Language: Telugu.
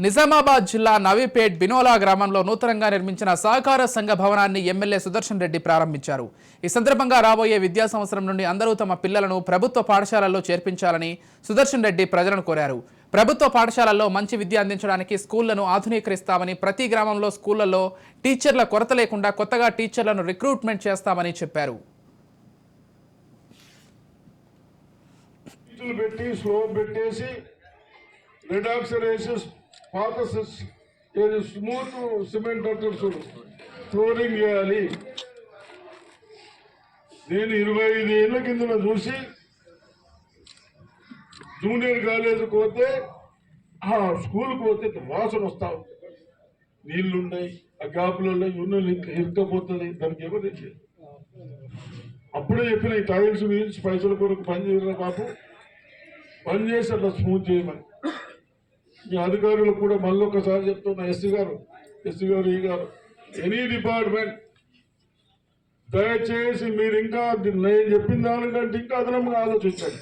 నిజామాబాద్ జిల్లా నవీపేట్ బినోలా గ్రామంలో నూతనంగా నిర్మించిన సహకార సంఘ భవనాన్ని ఎమ్మెల్యే సుదర్శన్ రెడ్డి ప్రారంభించారు. ఈ సందర్భంగా రాబోయే విద్యా సంవత్సరం నుండి అందరూ తమ పిల్లలను ప్రభుత్వ పాఠశాలల్లో చేర్పించాలని సుదర్శన్ రెడ్డి ప్రజలను కోరారు. ప్రభుత్వ పాఠశాలల్లో మంచి విద్య అందించడానికి స్కూళ్లను ఆధునీకరిస్తామని, ప్రతి గ్రామంలో స్కూళ్లలో టీచర్ల కొరత లేకుండా కొత్తగా టీచర్లను రిక్రూట్మెంట్ చేస్తామని చెప్పారు. పాత స్మూత్ సిమెంట్ ఫ్లోరింగ్ చేయాలి. నేను 25 ఏళ్ల కింద చూసి జూనియర్ కాలేజీకి పోతే ఆ స్కూల్కి పోతే వాసన వస్తా ఉంటుంది, నీళ్లున్నాయి, ఆ గ్యాపులు ఉన్నాయి, యూనియన్ ఇరుక్కపోతుంది, దానికి ఎవరు అప్పుడే చెప్పిన ఈ టైల్స్ మీల్స్ పైసల కొరకు పని చేయరా బాబు, పని చేసి అట్లా స్మూత్ చేయమని. ఈ అధికారులకు కూడా మళ్ళీ ఒకసారి చెప్తున్నా, ఎస్సీ గారు ఈ గారు, ఎనీ డిపార్ట్మెంట్ దయచేసి మీరు ఇంకా నేను చెప్పిన దానికంటే ఇంకా అదనంగా ఆలోచించండి.